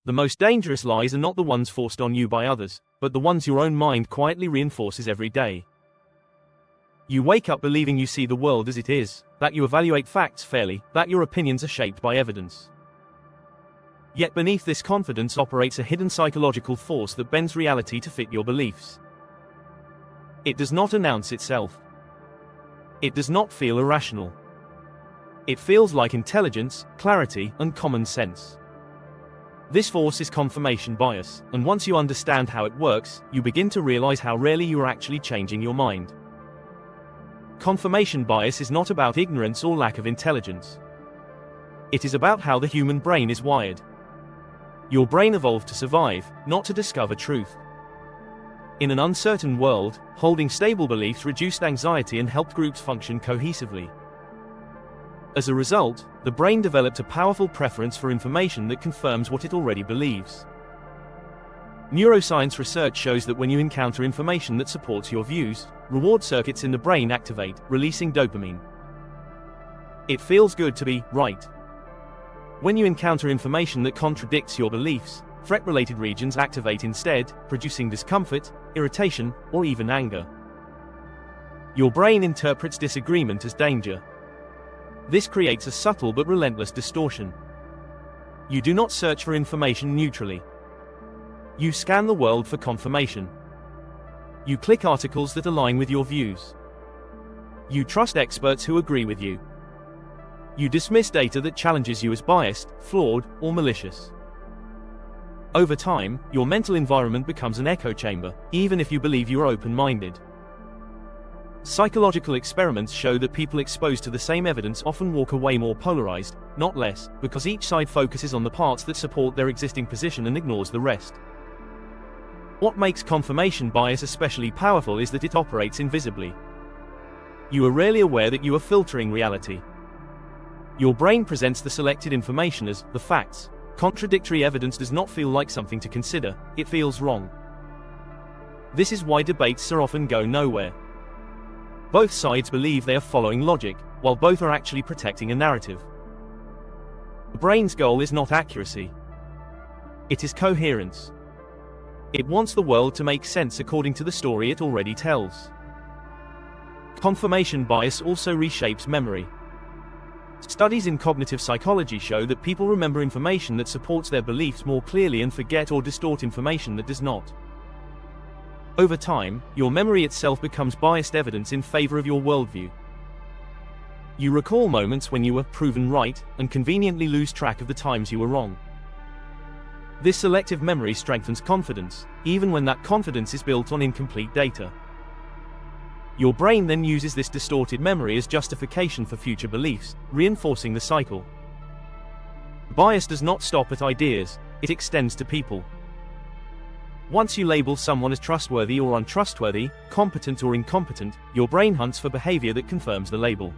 The most dangerous lies are not the ones forced on you by others, but the ones your own mind quietly reinforces every day. You wake up believing you see the world as it is, that you evaluate facts fairly, that your opinions are shaped by evidence. Yet beneath this confidence operates a hidden psychological force that bends reality to fit your beliefs. It does not announce itself. It does not feel irrational. It feels like intelligence, clarity, and common sense. This force is confirmation bias, and once you understand how it works, you begin to realize how rarely you are actually changing your mind. Confirmation bias is not about ignorance or lack of intelligence. It is about how the human brain is wired. Your brain evolved to survive, not to discover truth. In an uncertain world, holding stable beliefs reduced anxiety and helped groups function cohesively. As a result, the brain developed a powerful preference for information that confirms what it already believes. Neuroscience research shows that when you encounter information that supports your views, reward circuits in the brain activate, releasing dopamine. It feels good to be right. When you encounter information that contradicts your beliefs, threat-related regions activate instead, producing discomfort, irritation, or even anger. Your brain interprets disagreement as danger. This creates a subtle but relentless distortion. You do not search for information neutrally. You scan the world for confirmation. You click articles that align with your views. You trust experts who agree with you. You dismiss data that challenges you as biased, flawed, or malicious. Over time, your mental environment becomes an echo chamber, even if you believe you are open-minded. Psychological experiments show that people exposed to the same evidence often walk away more polarized, not less, because each side focuses on the parts that support their existing position and ignores the rest. What makes confirmation bias especially powerful is that it operates invisibly. You are rarely aware that you are filtering reality. Your brain presents the selected information as the facts. Contradictory evidence does not feel like something to consider, it feels wrong. This is why debates are often go nowhere. Both sides believe they are following logic, while both are actually protecting a narrative. The brain's goal is not accuracy. It is coherence. It wants the world to make sense according to the story it already tells. Confirmation bias also reshapes memory. Studies in cognitive psychology show that people remember information that supports their beliefs more clearly and forget or distort information that does not. Over time, your memory itself becomes biased evidence in favor of your worldview. You recall moments when you were proven right, and conveniently lose track of the times you were wrong. This selective memory strengthens confidence, even when that confidence is built on incomplete data. Your brain then uses this distorted memory as justification for future beliefs, reinforcing the cycle. Bias does not stop at ideas, it extends to people. Once you label someone as trustworthy or untrustworthy, competent or incompetent, your brain hunts for behavior that confirms the label.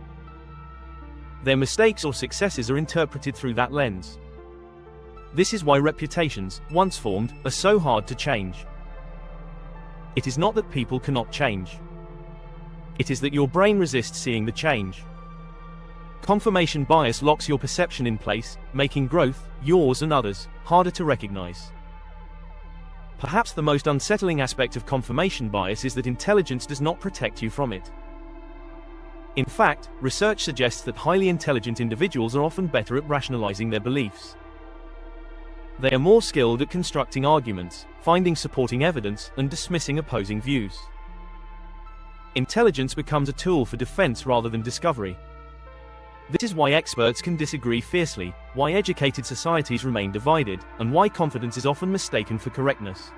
Their mistakes or successes are interpreted through that lens. This is why reputations, once formed, are so hard to change. It is not that people cannot change. It is that your brain resists seeing the change. Confirmation bias locks your perception in place, making growth, yours and others, harder to recognize. Perhaps the most unsettling aspect of confirmation bias is that intelligence does not protect you from it. In fact, research suggests that highly intelligent individuals are often better at rationalizing their beliefs. They are more skilled at constructing arguments, finding supporting evidence, and dismissing opposing views. Intelligence becomes a tool for defense rather than discovery. This is why experts can disagree fiercely, why educated societies remain divided, and why confidence is often mistaken for correctness.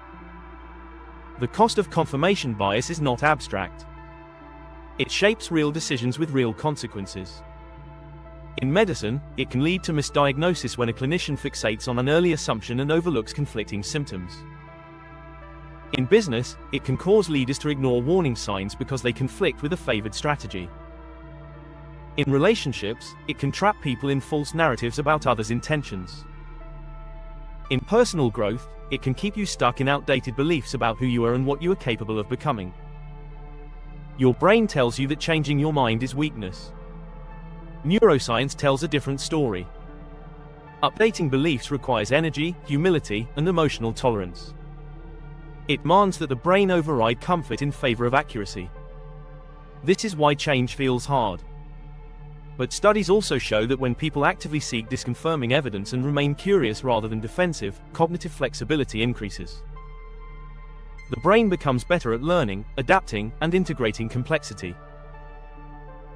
The cost of confirmation bias is not abstract. It shapes real decisions with real consequences. In medicine, it can lead to misdiagnosis when a clinician fixates on an early assumption and overlooks conflicting symptoms. In business, it can cause leaders to ignore warning signs because they conflict with a favored strategy. In relationships, it can trap people in false narratives about others' intentions. In personal growth, it can keep you stuck in outdated beliefs about who you are and what you are capable of becoming. Your brain tells you that changing your mind is weakness. Neuroscience tells a different story. Updating beliefs requires energy, humility, and emotional tolerance. It demands that the brain override comfort in favor of accuracy. This is why change feels hard. But studies also show that when people actively seek disconfirming evidence and remain curious rather than defensive, cognitive flexibility increases. The brain becomes better at learning, adapting, and integrating complexity.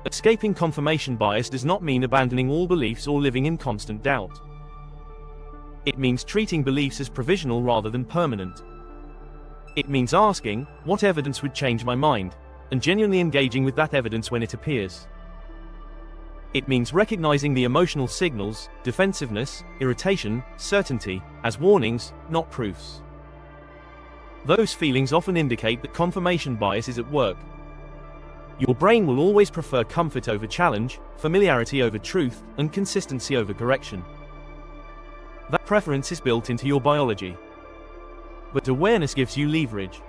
Escaping confirmation bias does not mean abandoning all beliefs or living in constant doubt. It means treating beliefs as provisional rather than permanent. It means asking, what evidence would change my mind, and genuinely engaging with that evidence when it appears. It means recognizing the emotional signals, defensiveness, irritation, certainty, as warnings, not proofs. Those feelings often indicate that confirmation bias is at work. Your brain will always prefer comfort over challenge, familiarity over truth, and consistency over correction. That preference is built into your biology. But awareness gives you leverage.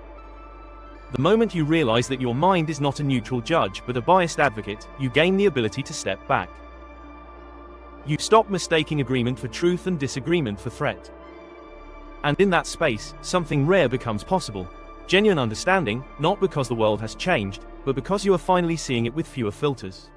The moment you realize that your mind is not a neutral judge but a biased advocate, you gain the ability to step back. You stop mistaking agreement for truth and disagreement for threat. And in that space, something rare becomes possible. Genuine understanding, not because the world has changed, but because you are finally seeing it with fewer filters.